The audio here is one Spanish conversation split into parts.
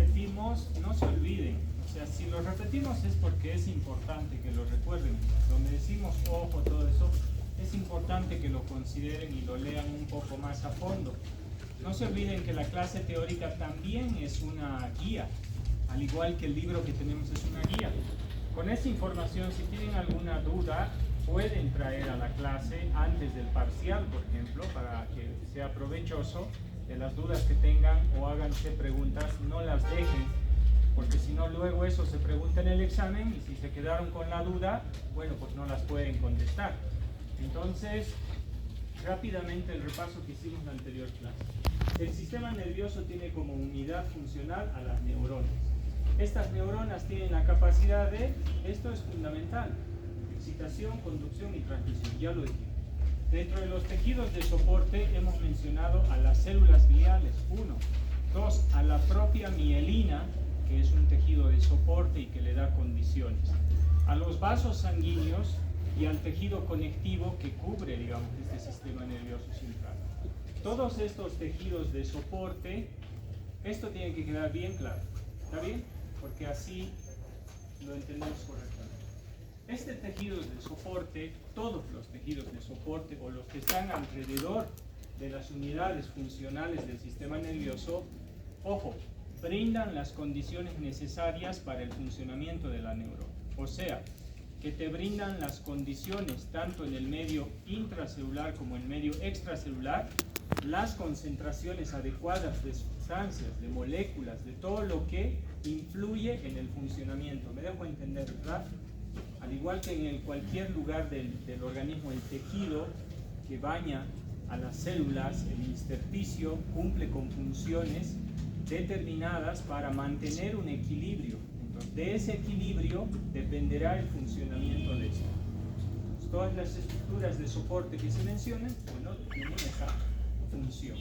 repetimos, no se olviden. O sea, si lo repetimos es porque es importante que lo recuerden. Donde decimos ojo, todo eso, es importante que lo consideren y lo lean un poco más a fondo. No se olviden que la clase teórica también es una guía, al igual que el libro que tenemos es una guía. Con esta información, si tienen alguna duda, pueden traer a la clase antes del parcial, por ejemplo, para que sea provechoso. De las dudas que tengan o háganse preguntas, no las dejen, porque si no luego eso se pregunta en el examen y si se quedaron con la duda, bueno, pues no las pueden contestar. Entonces, rápidamente el repaso que hicimos en la anterior clase. El sistema nervioso tiene como unidad funcional a las neuronas. Estas neuronas tienen la capacidad de, esto es fundamental, excitación, conducción y transmisión, ya lo dije. Dentro de los tejidos de soporte hemos mencionado a las células gliales, 1. 2, a la propia mielina, que es un tejido de soporte y que le da condiciones. A los vasos sanguíneos y al tejido conectivo que cubre, digamos, este sistema nervioso central. Todos estos tejidos de soporte, esto tiene que quedar bien claro, ¿está bien? Porque así lo entendemos correctamente. Este tejido de soporte, todos los tejidos de soporte o los que están alrededor de las unidades funcionales del sistema nervioso, ojo, brindan las condiciones necesarias para el funcionamiento de la neurona. O sea, que te brindan las condiciones tanto en el medio intracelular como en el medio extracelular, las concentraciones adecuadas de sustancias, de moléculas, de todo lo que influye en el funcionamiento. ¿Me dejo entender, verdad? Al igual que en cualquier lugar del organismo, el tejido que baña a las células, el intersticio, cumple con funciones determinadas para mantener un equilibrio. Entonces, de ese equilibrio dependerá el funcionamiento de esto. Todas las estructuras de soporte que se mencionan, bueno, tienen esa función.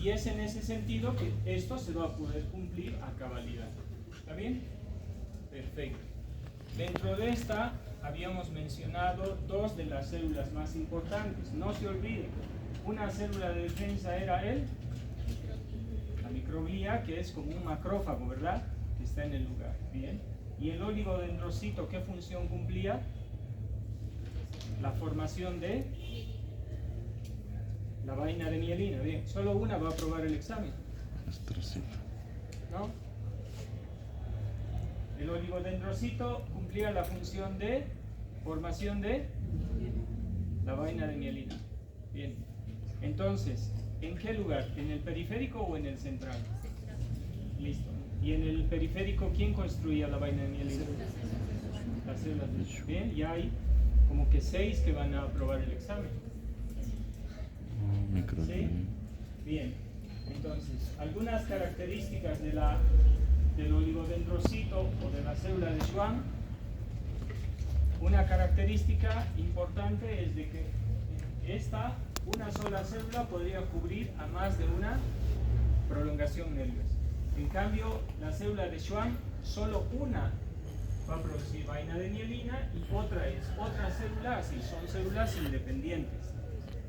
Y es en ese sentido que esto se va a poder cumplir a cabalidad. ¿Está bien? Perfecto. Dentro de esta habíamos mencionado dos de las células más importantes. No se olviden, una célula de defensa era la microglía, que es como un macrófago, ¿verdad? Que está en el lugar. Bien. Y el oligodendrocito, ¿qué función cumplía? La formación de la vaina de mielina. Bien, solo una va a aprobar el examen. ¿No? El oligodendrocito cumplía la función de formación de la vaina de mielina. Bien. Entonces, ¿en qué lugar? ¿En el periférico o en el central? Listo. ¿Y en el periférico quién construía la vaina de mielina? Las células de Schwann. Bien, ya hay como que 6 que van a aprobar el examen. ¿Sí? Bien. Entonces, algunas características del oligodendrocito o de la célula de Schwann. Una característica importante es de que una sola célula podría cubrir a más de una prolongación nerviosa. En cambio, la célula de Schwann, solo una va a producir vaina de mielina y otra es otra célula, así son células independientes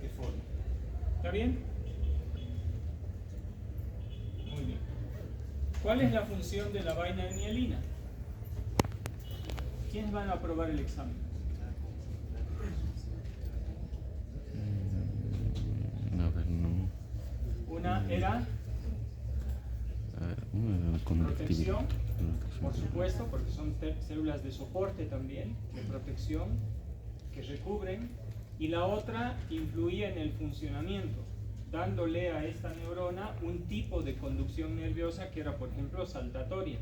que forman. ¿Está bien? Muy bien. ¿Cuál es la función de la vaina de mielina? ¿Quiénes van a aprobar el examen? A ver, no. Una era protección, por supuesto, porque son células de soporte también, de protección, que recubren, y la otra influía en el funcionamiento, dándole a esta neurona un tipo de conducción nerviosa que era, por ejemplo, saltatoria.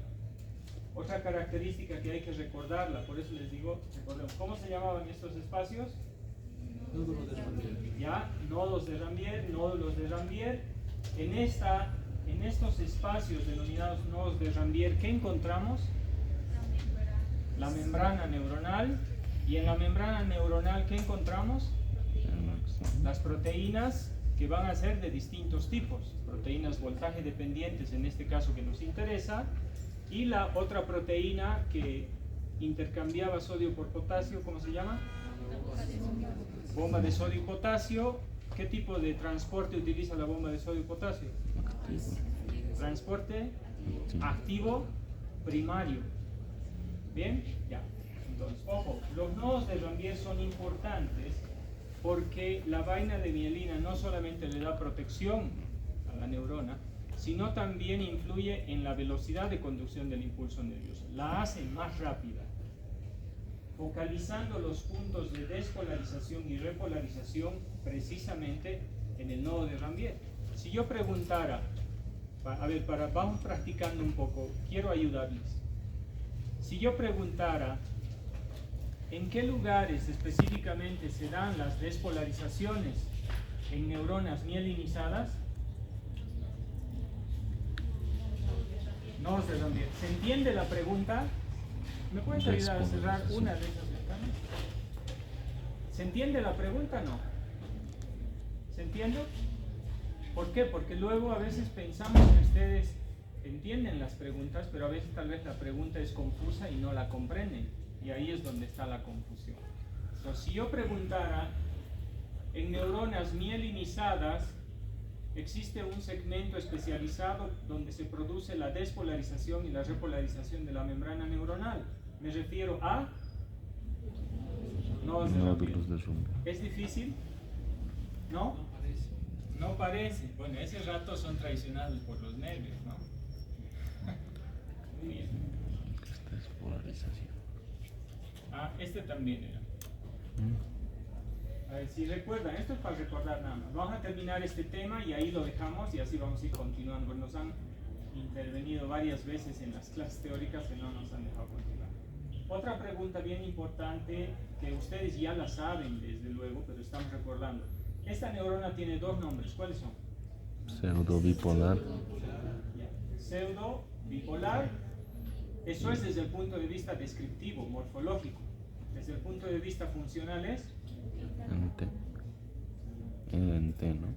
Otra característica que hay que recordarla, por eso les digo, recordemos, ¿cómo se llamaban estos espacios? Nódulos de Ranvier. Ya, nodos de Ranvier, nódulos de Ranvier. En estos espacios denominados nodos de Ranvier, ¿qué encontramos? La membrana neuronal. Y en la membrana neuronal, ¿qué encontramos? Las proteínas que van a ser de distintos tipos. Proteínas voltaje dependientes, en este caso que nos interesa. Y la otra proteína que intercambiaba sodio por potasio, ¿cómo se llama? Bomba de sodio y potasio. ¿Qué tipo de transporte utiliza la bomba de sodio y potasio? Transporte Sí. Activo primario. ¿Bien? Ya. Entonces, ojo, los nodos de Ranvier son importantes porque la vaina de mielina no solamente le da protección a la neurona, sino también influye en la velocidad de conducción del impulso nervioso. La hace más rápida, focalizando los puntos de despolarización y repolarización precisamente en el nodo de Ranvier. Si yo preguntara, a ver, vamos practicando un poco, quiero ayudarles. Si yo preguntara, ¿en qué lugares específicamente se dan las despolarizaciones en neuronas mielinizadas? No se Ranvier. ¿Se entiende la pregunta? ¿Me puedes ayudar a cerrar una de esas ventanas? ¿Se entiende la pregunta o no? ¿Se entiende? ¿Por qué? Porque luego a veces pensamos que ustedes entienden las preguntas, pero a veces tal vez la pregunta es confusa y no la comprenden. Y ahí es donde está la confusión. Entonces, si yo preguntara, en neuronas mielinizadas, existe un segmento especializado donde se produce la despolarización y la repolarización de la membrana neuronal. Me refiero a nodos de Ranvier. ¿Es difícil? ¿No? No parece. Bueno, ese rato son traicionados por los nervios, ¿no? Muy bien. Despolarización. Ah, este también era. A ver, si recuerdan, esto es para recordar nada más. Vamos a terminar este tema y ahí lo dejamos y así vamos a ir continuando. Nos han intervenido varias veces en las clases teóricas que no nos han dejado continuar. Otra pregunta bien importante que ustedes ya la saben desde luego, pero estamos recordando. Esta neurona tiene dos nombres. ¿Cuáles son? Pseudo bipolar. Pseudo bipolar. Eso es desde el punto de vista descriptivo, morfológico. Desde el punto de vista funcional es Ente, ¿no?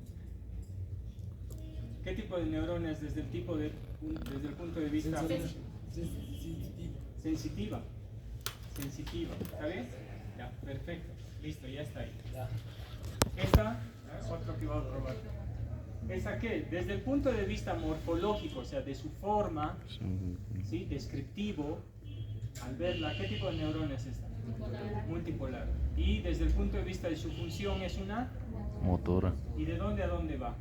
¿Qué tipo de neurona es desde el punto de vista sensitiva? Sensitiva. ¿Está bien? Ya, perfecto. Listo, ya está ahí. Esta, otro que va a probar. ¿Esa qué? Desde el punto de vista morfológico, o sea, de su forma, ¿sí? Descriptivo, al verla, ¿qué tipo de neurona es esta? Multipolar. Y desde el punto de vista de su función es una motora. ¿Y de dónde a dónde va?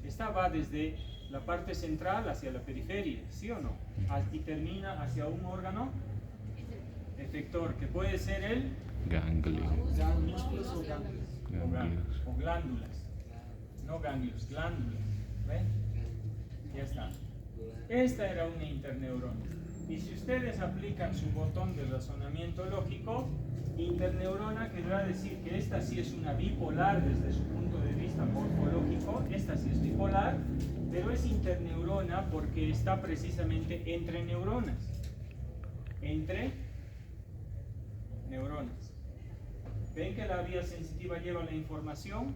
Esta va desde la parte central hacia la periferia, ¿sí o no? Y termina hacia un órgano efector, que puede ser el Ganglio. músculos o ganglios. O glándulas. No ganglios, glándulas. ¿Ven? Ya está. Esta era una interneurona. Y si ustedes aplican su botón de razonamiento lógico, interneurona querrá decir que esta sí es una bipolar desde su punto de vista morfológico, esta sí es bipolar, pero es interneurona porque está precisamente entre neuronas. Entre neuronas. ¿Ven que la vía sensitiva lleva la información?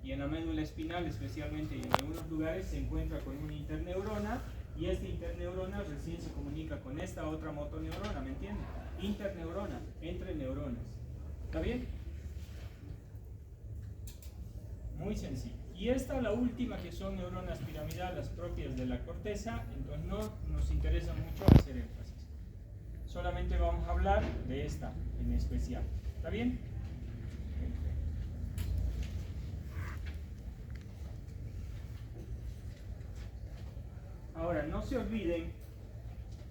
Y en la médula espinal, especialmente y en algunos lugares, se encuentra con una interneurona. Y esta interneurona recién se comunica con esta otra motoneurona, ¿me entienden? Interneurona, entre neuronas. ¿Está bien? Muy sencillo. Y esta, la última, que son neuronas piramidales propias de la corteza, entonces no nos interesa mucho hacer énfasis. Solamente vamos a hablar de esta en especial. ¿Está bien? Ahora, no se olviden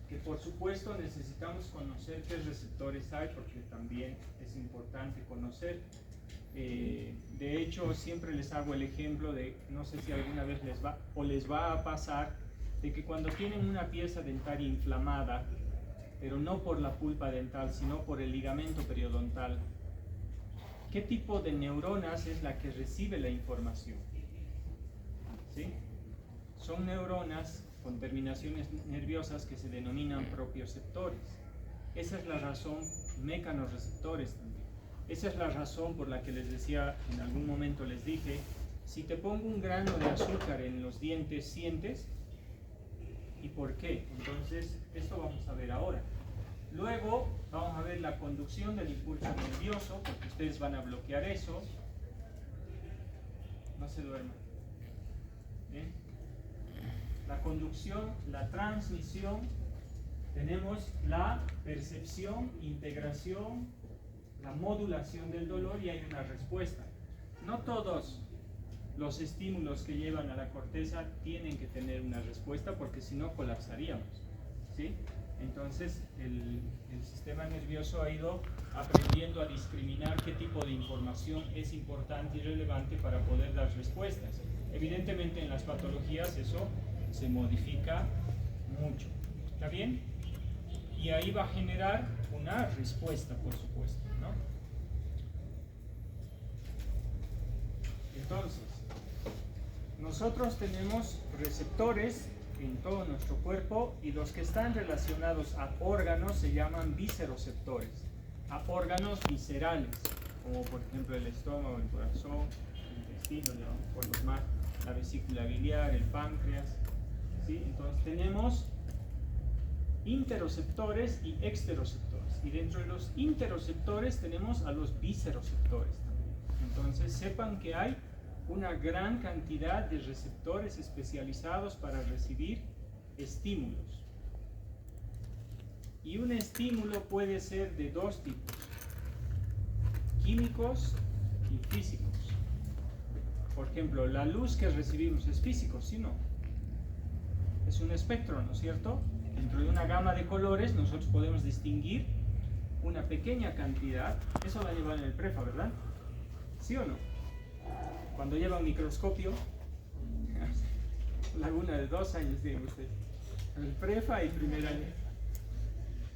que por supuesto necesitamos conocer qué receptores hay, porque también es importante conocer. De hecho, siempre les hago el ejemplo de, no sé si alguna vez les va a pasar, de que cuando tienen una pieza dentaria inflamada, pero no por la pulpa dental, sino por el ligamento periodontal, ¿qué tipo de neuronas es la que recibe la información? ¿Sí? Son neuronas con terminaciones nerviosas que se denominan propioceptores. Esa es la razón, mecanorreceptores también. Esa es la razón por la que les decía, en algún momento les dije, si te pongo un grano de azúcar en los dientes, ¿sientes? ¿Y por qué? Entonces, esto vamos a ver ahora. Luego, vamos a ver la conducción del impulso nervioso, porque ustedes van a bloquear eso. No se duerman. ¿Bien? la conducción, la transmisión, tenemos la percepción, integración, la modulación del dolor y hay una respuesta. No todos los estímulos que llevan a la corteza tienen que tener una respuesta porque si no colapsaríamos, ¿sí? Entonces el sistema nervioso ha ido aprendiendo a discriminar qué tipo de información es importante y relevante para poder dar respuestas. Evidentemente en las patologías eso se modifica mucho, ¿está bien? Y ahí va a generar una respuesta, por supuesto, ¿no? Entonces, nosotros tenemos receptores en todo nuestro cuerpo y los que están relacionados a órganos se llaman visceroceptores, a órganos viscerales, como por ejemplo el estómago, el corazón, el intestino, por los más, la vesícula biliar, el páncreas, ¿sí? Entonces tenemos interoceptores y exteroceptores, y dentro de los interoceptores tenemos a los visceroceptores también. Entonces sepan que hay una gran cantidad de receptores especializados para recibir estímulos. Y un estímulo puede ser de dos tipos, químicos y físicos. Por ejemplo, la luz que recibimos es físico, ¿sí o no? Es un espectro, ¿no es cierto? Dentro de una gama de colores nosotros podemos distinguir una pequeña cantidad. Eso la llevan en el prefa, ¿verdad? ¿Sí o no? Cuando llevan microscopio, laguna de 2 años, digan ustedes, el prefa y primer año.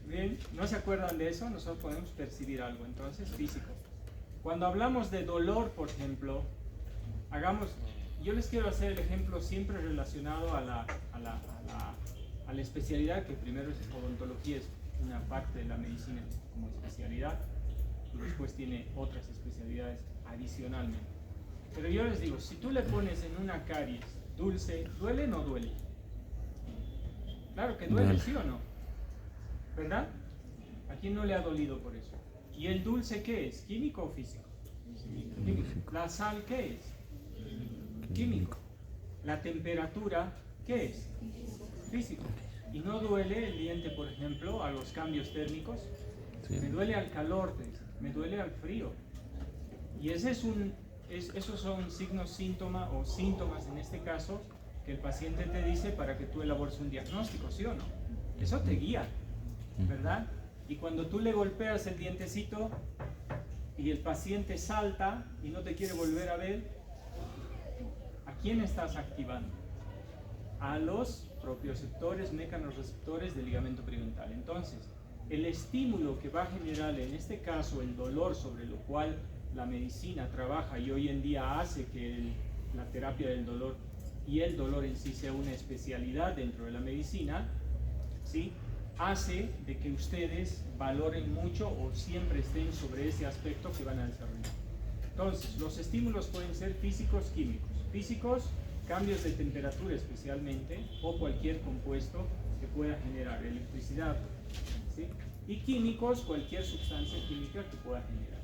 Bien, ¿no se acuerdan de eso? Nosotros podemos percibir algo, entonces físico. Cuando hablamos de dolor, por ejemplo, yo les quiero hacer el ejemplo siempre relacionado a la especialidad, que primero es odontología, es una parte de la medicina como especialidad, y después tiene otras especialidades adicionalmente. Pero yo les digo, si tú le pones en una caries dulce, ¿duele o no duele? Claro que duele, ¿sí o no? ¿Verdad? ¿A quién no le ha dolido por eso? ¿Y el dulce qué es? ¿Químico o físico? Químico. ¿La sal qué es? Químico. ¿La temperatura qué es? Físico. ¿Y no duele el diente, por ejemplo, a los cambios térmicos? Sí. Me duele al calor, me duele al frío. Y esos son signos, síntomas o síntomas en este caso que el paciente te dice para que tú elabores un diagnóstico, ¿sí o no? Eso te guía, ¿verdad? Y cuando tú le golpeas el dientecito y el paciente salta y no te quiere volver a ver, ¿a quién estás activando? A los propioceptores, mecanorreceptores del ligamento periodontal. Entonces, el estímulo que va a generar en este caso el dolor sobre lo cual la medicina trabaja y hoy en día hace que la terapia del dolor y el dolor en sí sea una especialidad dentro de la medicina, ¿sí? Hace de que ustedes valoren mucho o siempre estén sobre ese aspecto que van a desarrollar. Entonces, los estímulos pueden ser físicos, químicos. Físicos, cambios de temperatura especialmente, o cualquier compuesto que pueda generar electricidad, ¿sí? Y químicos, cualquier sustancia química que pueda generar.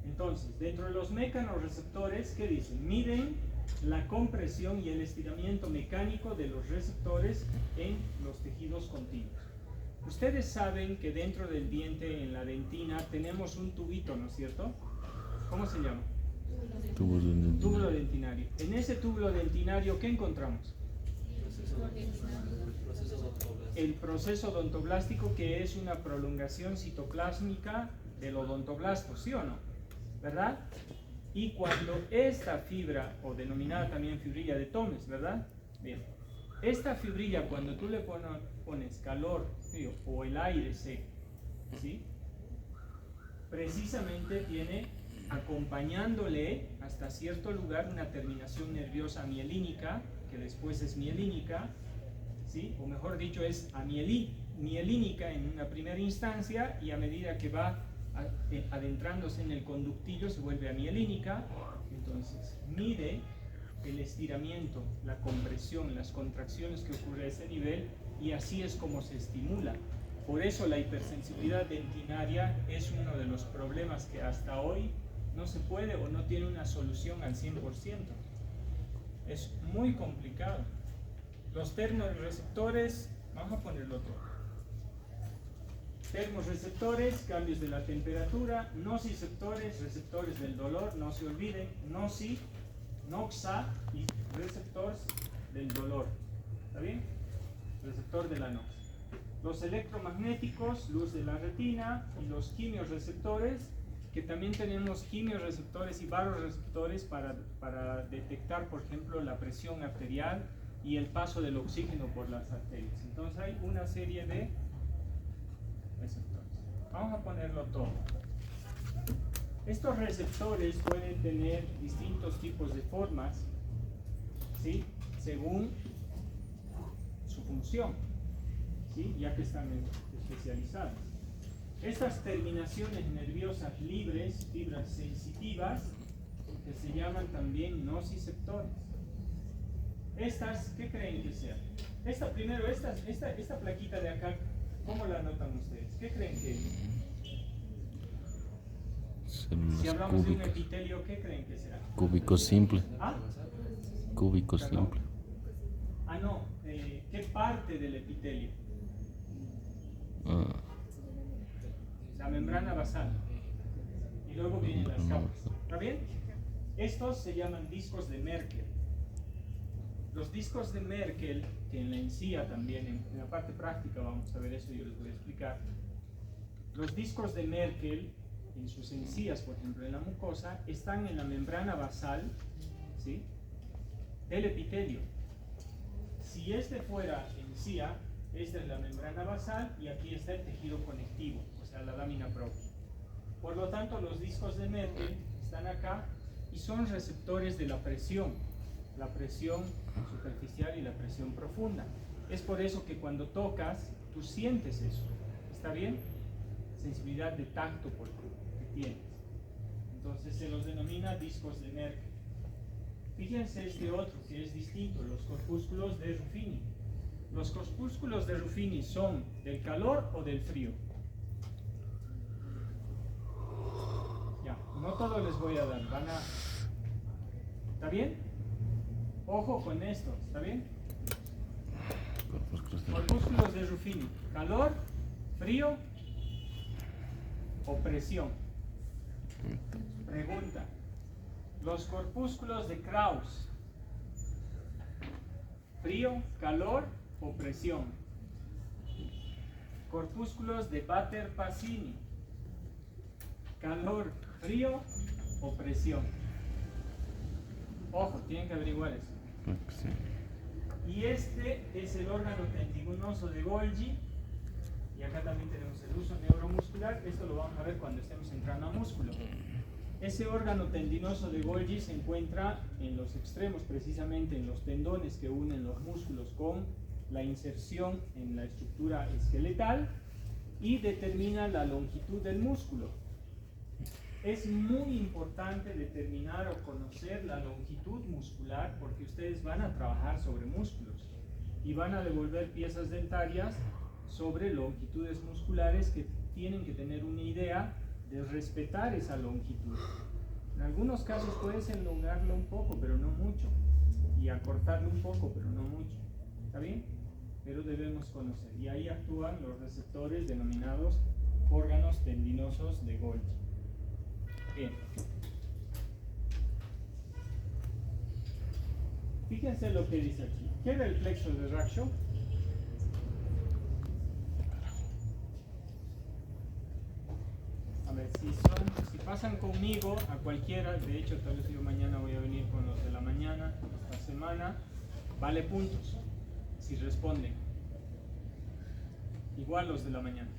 Entonces, dentro de los mecanorreceptores, ¿qué dicen? Miden la compresión y el estiramiento mecánico de los receptores en los tejidos continuos. Ustedes saben que dentro del diente, en la dentina, tenemos un tubito, ¿no es cierto? ¿Cómo se llama? Túbulo dentinario. En ese túbulo dentinario, ¿qué encontramos? El proceso odontoblástico, que es una prolongación citoplásmica del odontoblasto, ¿sí o no? ¿Verdad? Y cuando esta fibra, o denominada también fibrilla de Thomes, ¿verdad? Bien. Esta fibrilla, cuando tú le pones calor, frío, o el aire seco, ¿sí? Precisamente tiene acompañándole hasta cierto lugar una terminación nerviosa mielínica, que después es mielínica, ¿sí? O mejor dicho, es mielínica en una primera instancia, y a medida que va adentrándose en el conductillo se vuelve amielínica. Entonces mide el estiramiento, la compresión, las contracciones que ocurre a ese nivel, y así es como se estimula. Por eso la hipersensibilidad dentinaria es uno de los problemas que hasta hoy no se puede o no tiene una solución al 100%. Es muy complicado. Los termorreceptores, vamos a ponerlo todo. Termorreceptores, cambios de la temperatura. Nociceptores, receptores del dolor, no se olviden. Noxa y receptores del dolor. ¿Está bien? Receptor de la nox. Los electromagnéticos, luz de la retina, y los quimiorreceptores, que también tenemos quimiorreceptores y baroreceptores para detectar, por ejemplo, la presión arterial y el paso del oxígeno por las arterias. Entonces hay una serie de receptores. Vamos a ponerlo todo. Estos receptores pueden tener distintos tipos de formas, ¿sí? Según su función, ¿sí? Ya que están especializadas. Estas terminaciones nerviosas libres, fibras sensitivas, que se llaman también nociceptores. Estas, ¿qué creen que sean? Esta plaquita de acá, ¿cómo la notan ustedes? ¿Qué creen que es? Si hablamos de un epitelio, ¿qué creen que será? Cúbico simple. ¿Ah? Cúbico simple. Ah, no. ¿Qué parte del epitelio? La membrana basal. Y luego vienen las capas. ¿Está bien? Estos se llaman discos de Merkel. Los discos de Merkel, que en la encía también, en la parte práctica vamos a ver eso, yo les voy a explicar. Los discos de Merkel, en sus encías, por ejemplo, en la mucosa, están en la membrana basal, ¿sí?, del epitelio. Si este fuera encía, esta es la membrana basal y aquí está el tejido conectivo, o sea, la lámina propia. Por lo tanto, los discos de Merkel están acá y son receptores de la presión superficial y la presión profunda. Es por eso que cuando tocas, tú sientes eso. ¿Está bien? Sensibilidad de tacto que tienes. Entonces se los denomina discos de Merkel. Fíjense este otro que es distinto, los corpúsculos de Ruffini. Los corpúsculos de Ruffini son del calor o del frío. Ya, no todo les voy a dar, ¿está bien? Ojo con esto, ¿está bien? Corpúsculos de Ruffini, calor, frío o presión. Pregunta. Los corpúsculos de Krauss, frío, calor o presión. Corpúsculos de Batter-Pasini, calor, frío o presión. Ojo, tienen que averiguar eso. Y este es el órgano tendinoso de Golgi. Y acá también tenemos el uso neuromuscular. Esto lo vamos a ver cuando estemos entrando a músculo. Ese órgano tendinoso de Golgi se encuentra en los extremos, precisamente en los tendones que unen los músculos con la inserción en la estructura esqueletal y determina la longitud del músculo. Es muy importante determinar o conocer la longitud muscular porque ustedes van a trabajar sobre músculos y van a devolver piezas dentarias sobre longitudes musculares que tienen que tener una idea de respetar esa longitud. En algunos casos puedes elongarlo un poco, pero no mucho, y acortarlo un poco, pero no mucho. ¿Está bien? Pero debemos conocer. Y ahí actúan los receptores denominados órganos tendinosos de Golgi. Bien. Fíjense lo que dice aquí. ¿Qué era el plexo de Raksho? A ver, si pasan conmigo a cualquiera, de hecho tal vez yo mañana voy a venir con los de la mañana, esta semana, vale puntos si responden. Igual los de la mañana.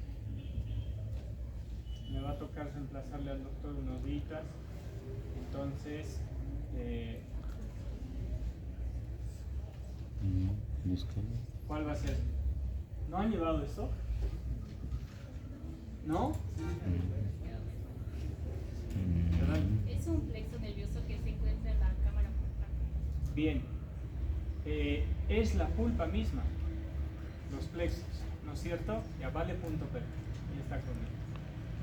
Me va a tocar reemplazarle al doctor unos días, entonces ¿cuál va a ser? ¿No han llevado esto? ¿No? Es un plexo nervioso que se encuentra en la cámara pulpar. Bien, es la pulpa misma, los plexos, ¿no es cierto? Ya vale punto, pero ya está conmigo.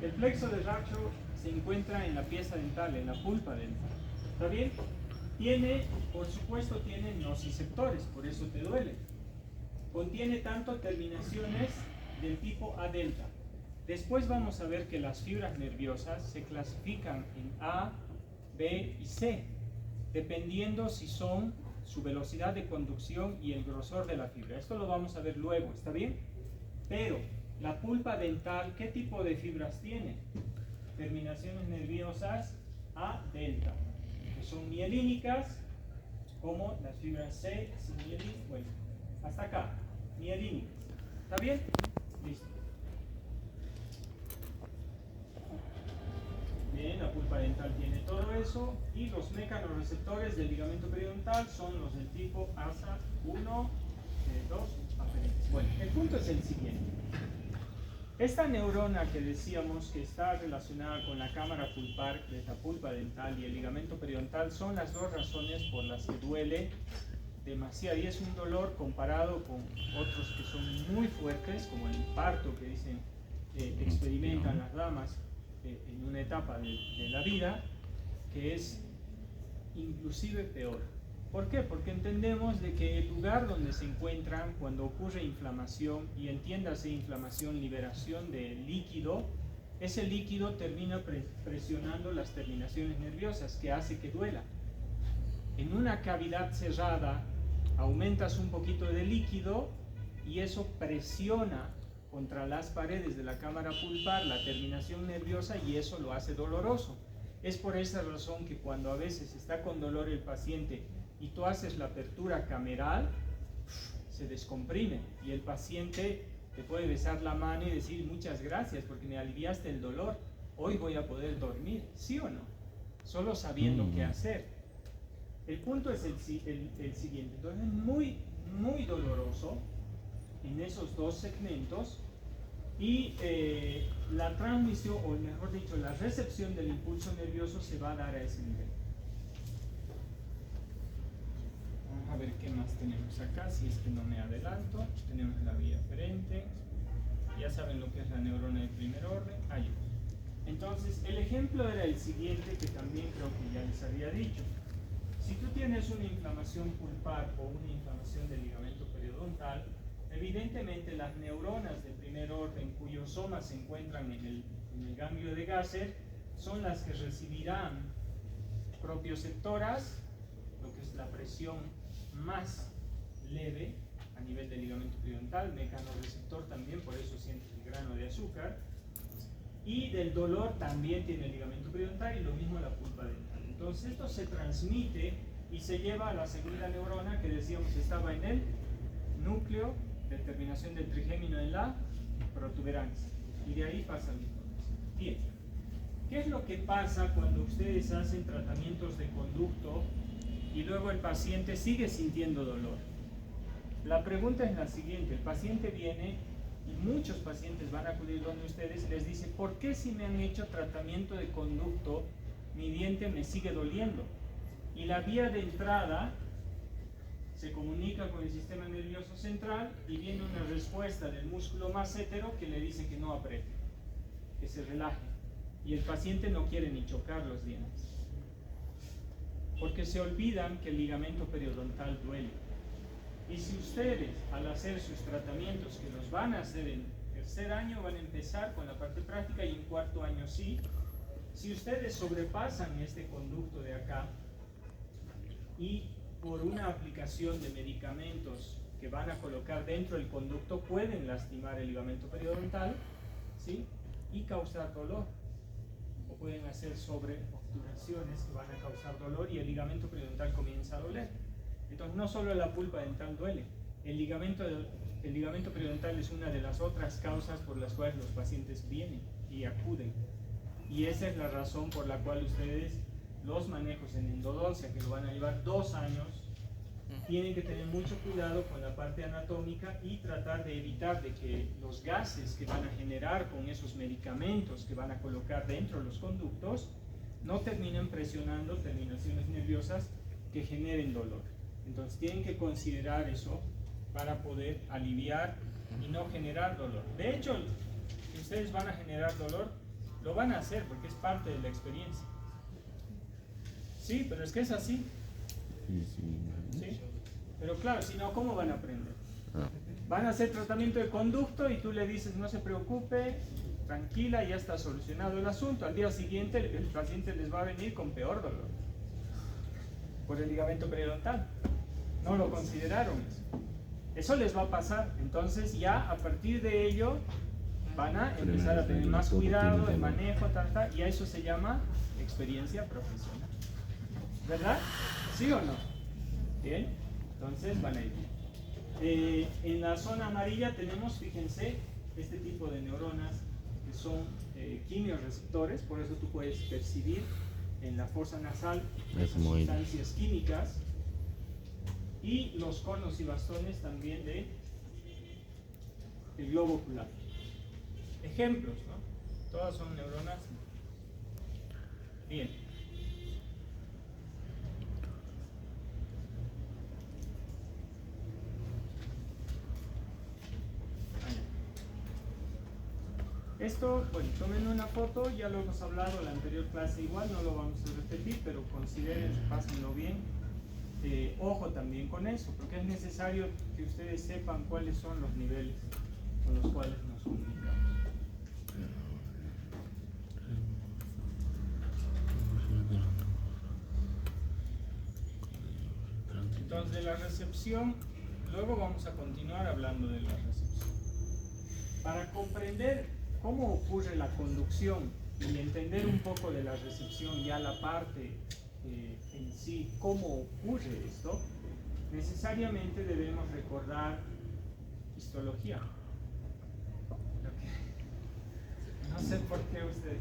El plexo de Raksho se encuentra en la pieza dental, en la pulpa dental. ¿Está bien? Por supuesto, tiene nociceptores, por eso te duele. contiene tanto terminaciones del tipo A delta. Después vamos a ver que las fibras nerviosas se clasifican en A, B y C, dependiendo si son su velocidad de conducción y el grosor de la fibra. Esto lo vamos a ver luego, ¿está bien? Pero la pulpa dental, ¿qué tipo de fibras tiene? Terminaciones nerviosas A delta, que son mielínicas, como las fibras C, mielínicas, bueno, hasta acá, mielínicas. ¿Está bien? Listo. Bien, la pulpa dental tiene todo eso, y los mecanorreceptores del ligamento periodontal son los del tipo ASA 1, 2, aferentes. Bueno, el punto es el siguiente. Esta neurona que decíamos que está relacionada con la cámara pulpar de la pulpa dental y el ligamento periodontal son las dos razones por las que duele demasiado, y es un dolor comparado con otros que son muy fuertes, como el infarto que dicen experimentan las damas en una etapa de la vida, que es inclusive peor. ¿Por qué? Porque entendemos de que el lugar donde se encuentran cuando ocurre inflamación, y entiéndase inflamación, liberación de líquido, ese líquido termina presionando las terminaciones nerviosas, que hace que duela. En una cavidad cerrada aumentas un poquito de líquido y eso presiona contra las paredes de la cámara pulpar la terminación nerviosa, y eso lo hace doloroso. Es por esa razón que cuando a veces está con dolor el paciente y tú haces la apertura cameral, se descomprime y el paciente te puede besar la mano y decir muchas gracias porque me aliviaste el dolor, hoy voy a poder dormir, ¿sí o no? Solo sabiendo qué hacer. El punto es el siguiente, entonces es muy doloroso en esos dos segmentos, y la transmisión, o mejor dicho, la recepción del impulso nervioso se va a dar a ese nivel. Vamos a ver qué más tenemos acá, si es que no me adelanto. Tenemos la vía aferente, ya saben lo que es la neurona de primer orden. Ahí. Entonces, el ejemplo era el siguiente, que también creo que ya les había dicho. Si tú tienes una inflamación pulpar o una inflamación del ligamento periodontal, evidentemente las neuronas de primer orden cuyos somas se encuentran en el ganglio de Gasser son las que recibirán propioceptoras, lo que es la presión más leve a nivel del ligamento periodontal, mecanorreceptor también, por eso sientes el grano de azúcar, y del dolor también tiene el ligamento periodontal, y lo mismo la pulpa dental. Entonces esto se transmite y se lleva a la segunda neurona que decíamos estaba en el núcleo de terminación del trigémino en la protuberancia, y de ahí pasa la información. Bien, ¿qué es lo que pasa cuando ustedes hacen tratamientos de conducto y luego el paciente sigue sintiendo dolor? La pregunta es la siguiente: el paciente viene, y muchos pacientes van a acudir donde ustedes y les dice, ¿por qué si me han hecho tratamiento de conducto mi diente me sigue doliendo? Y la vía de entrada se comunica con el sistema nervioso central y viene una respuesta del músculo massétero que le dice que no apriete, que se relaje, y el paciente no quiere ni chocar los dientes porque se olvidan que el ligamento periodontal duele. Y si ustedes, al hacer sus tratamientos, que los van a hacer en tercer año, van a empezar con la parte práctica, y en cuarto año sí, si ustedes sobrepasan este conducto de acá y por una aplicación de medicamentos que van a colocar dentro del conducto pueden lastimar el ligamento periodontal, ¿sí? Y causar dolor, o pueden hacer sobreobturaciones que van a causar dolor y el ligamento periodontal comienza a doler. Entonces no solo la pulpa dental duele, el ligamento periodontal es una de las otras causas por las cuales los pacientes vienen y acuden, y esa es la razón por la cual ustedes los manejos en endodoncia, que lo van a llevar 2 años, tienen que tener mucho cuidado con la parte anatómica y tratar de evitar de que los gases que van a generar con esos medicamentos que van a colocar dentro de los conductos no terminen presionando terminaciones nerviosas que generen dolor. Entonces tienen que considerar eso para poder aliviar y no generar dolor. De hecho, si ustedes van a generar dolor, lo van a hacer porque es parte de la experiencia. Sí, pero es que es así. ¿Sí? Pero claro, si no, ¿cómo van a aprender? Van a hacer tratamiento de conducto y tú le dices, no se preocupe, tranquila, ya está solucionado el asunto. Al día siguiente el paciente les va a venir con peor dolor por el ligamento periodontal. No lo consideraron eso. Eso les va a pasar. Entonces ya a partir de ello van a empezar a tener más cuidado, el manejo, y a eso se llama experiencia profesional. ¿Verdad? ¿Sí o no? Bien, entonces van a ir. En la zona amarilla tenemos, fíjense, este tipo de neuronas que son quimiorreceptores, por eso tú puedes percibir en la fosa nasal esas sustancias químicas, y los conos y bastones también de el globo ocular. Ejemplos, ¿no? Todas son neuronas. Bien. Esto, bueno, tomen una foto, ya lo hemos hablado en la anterior clase igual, no lo vamos a repetir, pero consideren, pásenlo bien. Ojo también con eso, porque es necesario que ustedes sepan cuáles son los niveles con los cuales nos comunicamos. Entonces, de la recepción, luego vamos a continuar hablando de la recepción. Para comprender cómo ocurre la conducción y entender un poco de la recepción, ya la parte en sí, cómo ocurre esto, necesariamente debemos recordar histología. No sé por qué ustedes.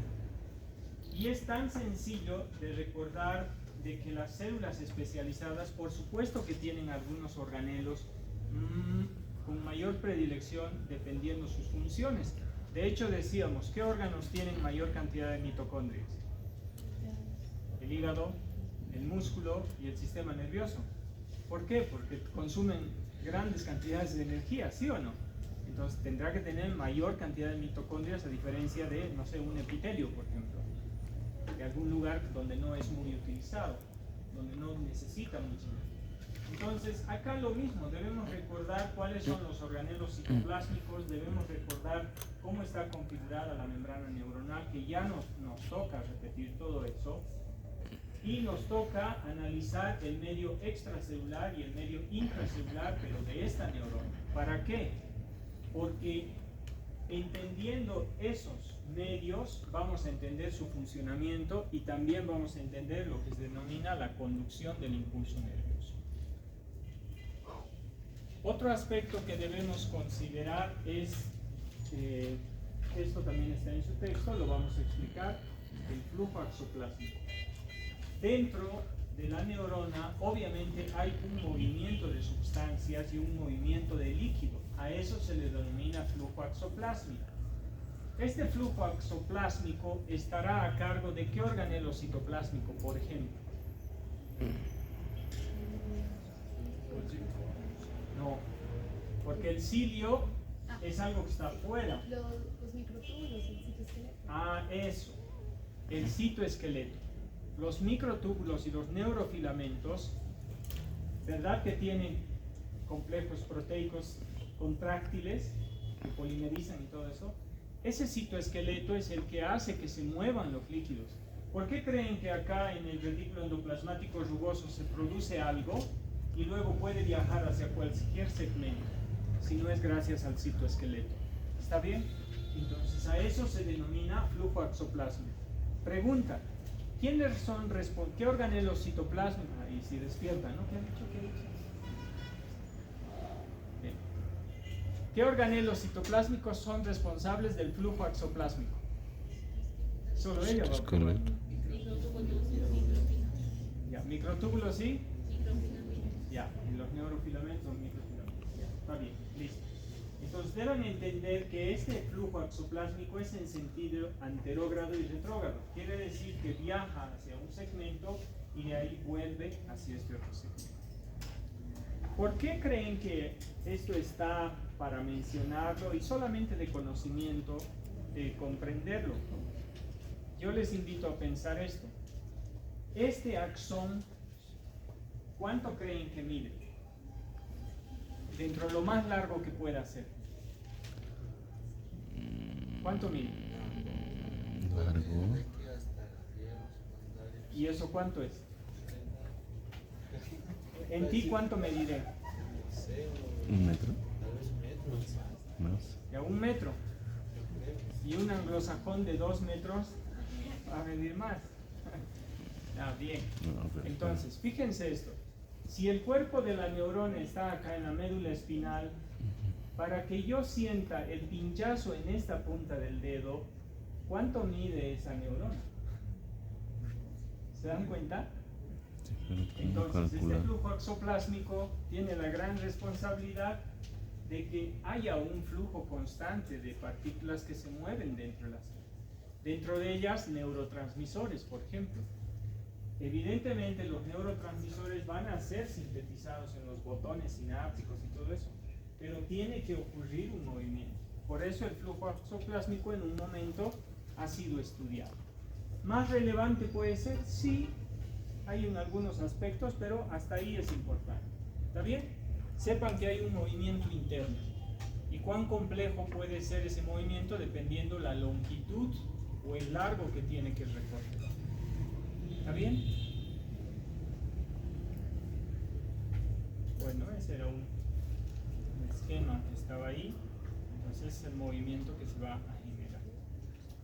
Y es tan sencillo de recordar de que las células especializadas, por supuesto que tienen algunos organelos con mayor predilección dependiendo sus funciones. De hecho decíamos, ¿qué órganos tienen mayor cantidad de mitocondrias? El hígado, el músculo y el sistema nervioso. ¿Por qué? Porque consumen grandes cantidades de energía, ¿sí o no? Entonces tendrá que tener mayor cantidad de mitocondrias a diferencia de, no sé, un epitelio, por ejemplo, de algún lugar donde no es muy utilizado, donde no necesita mucho. Entonces, acá lo mismo, debemos recordar cuáles son los organelos citoplásmicos, debemos recordar cómo está configurada la membrana neuronal, que ya nos toca repetir todo eso, y nos toca analizar el medio extracelular y el medio intracelular, pero de esta neurona. ¿Para qué? Porque entendiendo esos medios vamos a entender su funcionamiento y también vamos a entender lo que se denomina la conducción del impulso nervioso. Otro aspecto que debemos considerar es, esto también está en su texto, lo vamos a explicar, el flujo axoplásmico. Dentro de la neurona obviamente hay un movimiento de sustancias y un movimiento de líquido. A eso se le denomina flujo axoplásmico. Este flujo axoplásmico estará a cargo de ¿qué organelo citoplásmico, por ejemplo? No, porque el cilio es algo que está afuera. Los microtúbulos, el citoesqueleto. Ah, eso, el citoesqueleto. Los microtúbulos y los neurofilamentos, ¿verdad que tienen complejos proteicos contráctiles que polimerizan y todo eso? Ese citoesqueleto es el que hace que se muevan los líquidos. ¿Por qué creen que acá en el retículo endoplasmático rugoso se produce algo y luego puede viajar hacia cualquier segmento, si no es gracias al citoesqueleto? ¿Está bien? Entonces a eso se denomina flujo axoplásmico. Pregunta, ¿quiénes son ¿qué organelos citoplásmicos? Ahí sí despiertan, ¿no? ¿Qué han dicho? ¿Qué ha dicho? Bien. ¿Qué organelos citoplásmicos son responsables del flujo axoplásmico? Solo ella va a probar. Ya, microtúbulos sí. Ya, y los neurofilamentos son microfilamentos. Ya, está bien, listo. Entonces deben entender que este flujo axoplásmico es en sentido anterógrado y retrógrado. Quiere decir que viaja hacia un segmento y de ahí vuelve hacia este otro segmento. ¿Por qué creen que esto está para mencionarlo y solamente de conocimiento, de comprenderlo? Yo les invito a pensar esto. Este axón, ¿cuánto creen que mide? dentro de lo más largo que pueda ser. ¿Cuánto mide? Largo. ¿Y eso cuánto es? ¿En ti cuánto mediré? 1 metro. Más. Ya 1 metro. Y un anglosajón de 2 metros va a medir más. Ah, bien. No, pero Entonces, fíjense esto. Si el cuerpo de la neurona está acá en la médula espinal, para que yo sienta el pinchazo en esta punta del dedo, ¿cuánto mide esa neurona? ¿Se dan cuenta? sí, pero tengo que Entonces, este calcular. flujo exoplásmico tiene la gran responsabilidad de que haya un flujo constante de partículas que se mueven dentro de la célula. Dentro de ellas, neurotransmisores, por ejemplo. Evidentemente, los neurotransmisores van a ser sintetizados en los botones sinápticos y todo eso, pero tiene que ocurrir un movimiento. Por eso el flujo exoplásmico en un momento ha sido estudiado. ¿Más relevante puede ser? Sí, hay en algunos aspectos, pero hasta ahí es importante. ¿Está bien? Sepan que hay un movimiento interno. ¿Y cuán complejo puede ser ese movimiento dependiendo la longitud o el largo que tiene que recorrer? ¿Está bien? Bueno, ese era un esquema que estaba ahí. Entonces es el movimiento que se va a generar.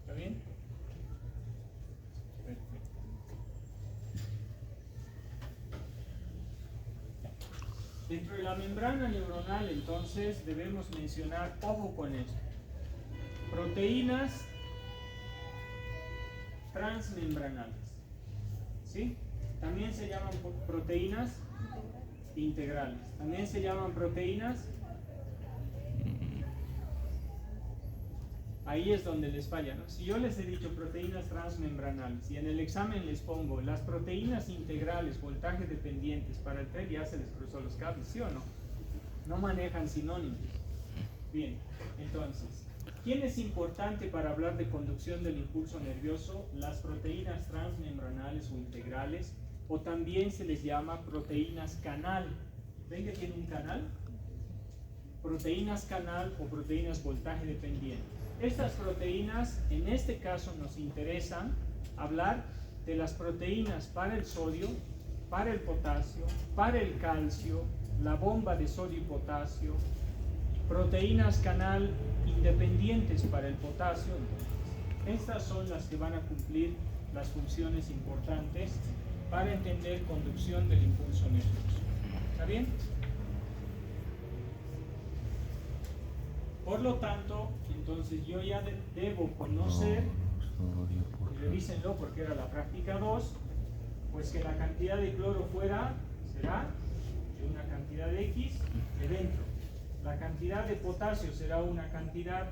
¿Está bien? Perfecto. Dentro de la membrana neuronal, entonces, debemos mencionar, ojo con esto, proteínas transmembranales. ¿Sí? También se llaman proteínas integrales. También se llaman proteínas. Ahí es donde les falla, ¿no? Si yo les he dicho proteínas transmembranales y en el examen les pongo las proteínas integrales, voltaje dependientes, para el TEL ya se les cruzó los cables, ¿sí o no? No manejan sinónimos. Bien, entonces, ¿quién es importante para hablar de conducción del impulso nervioso? Las proteínas transmembranales o integrales, o también se les llama proteínas canal. ¿Ven que tiene un canal? Proteínas canal o proteínas voltaje dependientes. Estas proteínas, en este caso, nos interesan hablar de las proteínas para el sodio, para el potasio, para el calcio, la bomba de sodio y potasio, proteínas canal independientes para el potasio. Estas son las que van a cumplir las funciones importantes para entender conducción del impulso nervioso. ¿Está bien? Por lo tanto, entonces yo ya debo conocer, y revísenlo porque era la práctica 2, pues que la cantidad de cloro fuera será de una cantidad de X de dentro. La cantidad de potasio será una cantidad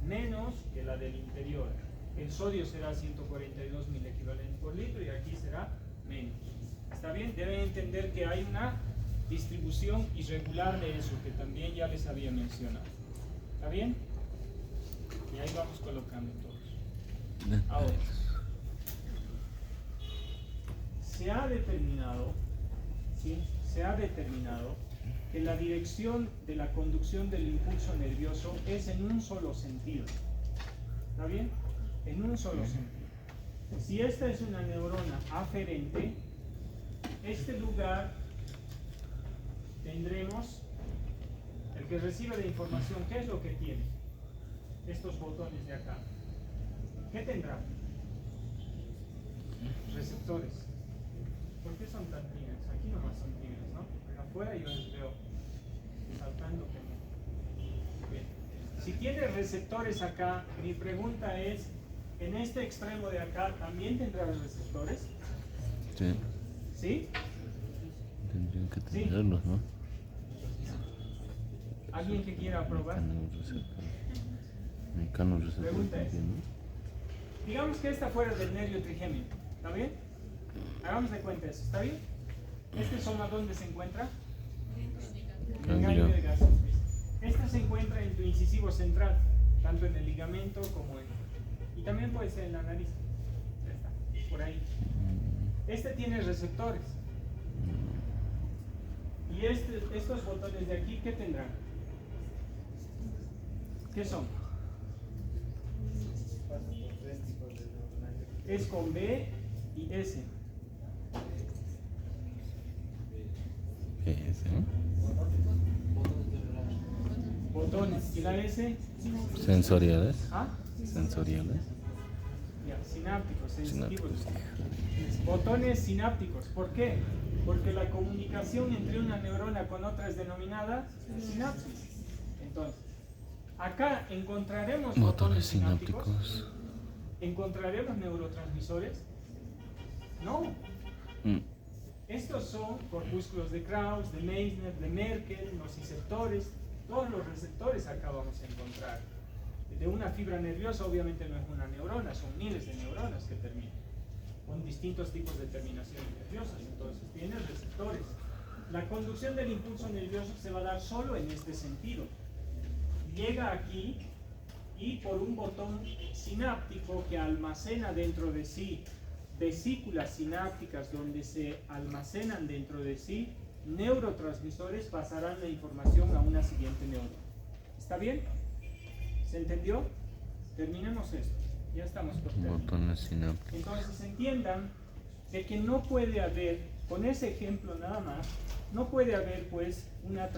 menos que la del interior. El sodio será 142 milequivalentes por litro y aquí será menos. ¿Está bien? Deben entender que hay una distribución irregular de eso, que también ya les había mencionado. ¿Está bien? Y ahí vamos colocando todos. Ahora, se ha determinado, ¿sí? Se ha determinado que la dirección de la conducción del impulso nervioso es en un solo sentido. ¿Está bien? En un solo sentido. Si esta es una neurona aferente, este lugar tendremos el que recibe la información. ¿Qué es lo que tiene? Estos botones de acá. ¿Qué tendrá? Receptores. ¿Por qué son tan tímidos? Aquí nomás son tímidos, ¿no? Pero afuera yo les veo saltando como... Bien. Si tiene receptores acá, mi pregunta es, ¿en este extremo de acá también tendrá receptores? Sí, ¿Sí? tendrían que Sí. tenerlos, ¿no? ¿Alguien que quiera probar? Mecanos receptores Pregunta es, también, ¿no? digamos que esta fuera del nervio trigémino, ¿está bien? Hagamos de cuenta eso, ¿está bien? ¿Este soma dónde se encuentra? En el ganglio de gases. Este se encuentra en tu incisivo central, tanto en el ligamento como en... Y también puede ser en la nariz. Ya está, por ahí. Este tiene receptores. Y estos botones de aquí, ¿qué tendrán? ¿Qué son? Es con B y S. PS, ¿no? Botones. ¿Y la S? Sensoriales. ¿Ah? Sensoriales. Ya, sinápticos, sensitivos. Sinápticos. Botones sinápticos. ¿Por qué? Porque la comunicación entre una neurona con otra es denominada sinapsis. Entonces, acá encontraremos Botones sinápticos. ¿Encontraremos neurotransmisores? No. Estos son corpúsculos de Krauss, de Meissner, de Merkel, nociceptores. Todos los receptores acá vamos a encontrar. De una fibra nerviosa obviamente no es una neurona, son miles de neuronas que terminan con distintos tipos de terminaciones nerviosas. Entonces tiene receptores. La conducción del impulso nervioso se va a dar solo en este sentido. Llega aquí y por un botón sináptico que almacena dentro de sí vesículas sinápticas donde se almacenan dentro de sí neurotransmisores, pasarán la información a una siguiente neurona. ¿Está bien? ¿Se entendió? Terminemos esto. Ya estamos por terminar. Botones sinápticos. Entonces entiendan de que no puede haber, con ese ejemplo nada más, no puede haber pues una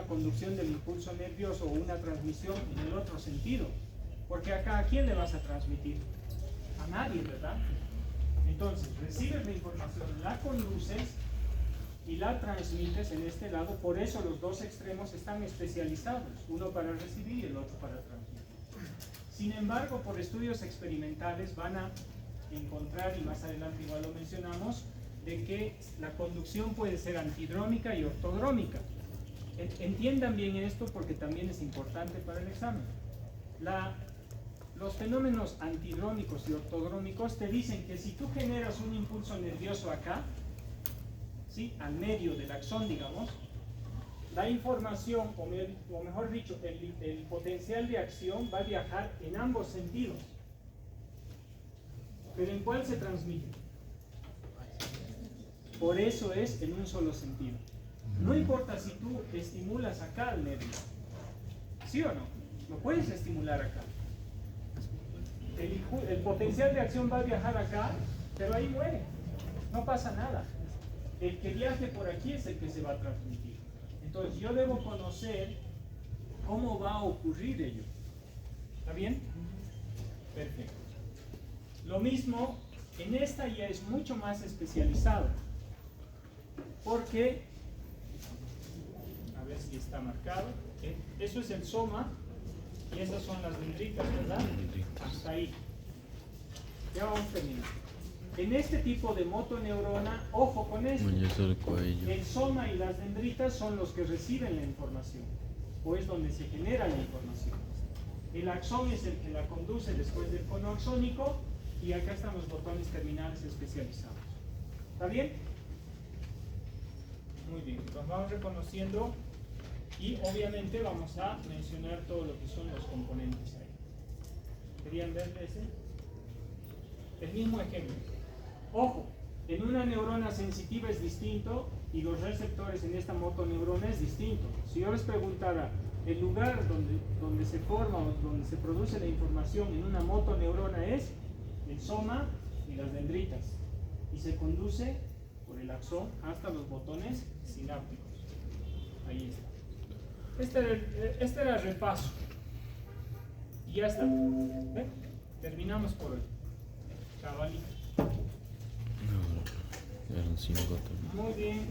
conducción del impulso nervioso o una transmisión en el otro sentido. Porque acá, ¿a quién le vas a transmitir? A nadie, ¿verdad? Entonces, recibes la información, la conduces y la transmites en este lado. Por eso los dos extremos están especializados, uno para recibir y el otro para transmitir. Sin embargo, por estudios experimentales van a encontrar, y más adelante igual lo mencionamos, de que la conducción puede ser antidrómica y ortodrómica. Entiendan bien esto porque también es importante para el examen. Los fenómenos antidrómicos y ortodrómicos te dicen que si tú generas un impulso nervioso acá, ¿sí? Al medio del axón, digamos, la información, o mejor dicho, el potencial de acción va a viajar en ambos sentidos. ¿Pero en cuál se transmite? Por eso es en un solo sentido. No importa si tú estimulas acá al nervio, ¿sí o no? Lo puedes estimular acá. El potencial de acción va a viajar acá, pero ahí muere. No pasa nada. El que viaje por aquí es el que se va a transmitir. Entonces yo debo conocer cómo va a ocurrir ello. ¿Está bien? Perfecto. Lo mismo, en esta ya es mucho más especializado. Porque, a ver si está marcado, eso es el soma y esas son las dendritas, ¿verdad? Hasta ahí. Ya vamos terminando. En este tipo de motoneurona, ojo con esto, el soma y las dendritas son los que reciben la información, o es donde se genera la información. El axón es el que la conduce después del cono axónico, y acá están los botones terminales especializados. ¿Está bien? Muy bien, los vamos reconociendo y obviamente vamos a mencionar todo lo que son los componentes ahí. ¿Querían ver ese? El mismo ejemplo. Ojo, en una neurona sensitiva es distinto y los receptores en esta motoneurona es distinto. Si yo les preguntara el lugar donde se forma o donde se produce la información en una motoneurona es el soma y las dendritas, y se conduce por el axón hasta los botones sinápticos. Ahí está. Este era el repaso. Y ya está. ¿Ven? Terminamos por hoy. Chavalito. Eran 5 también. Muy bien.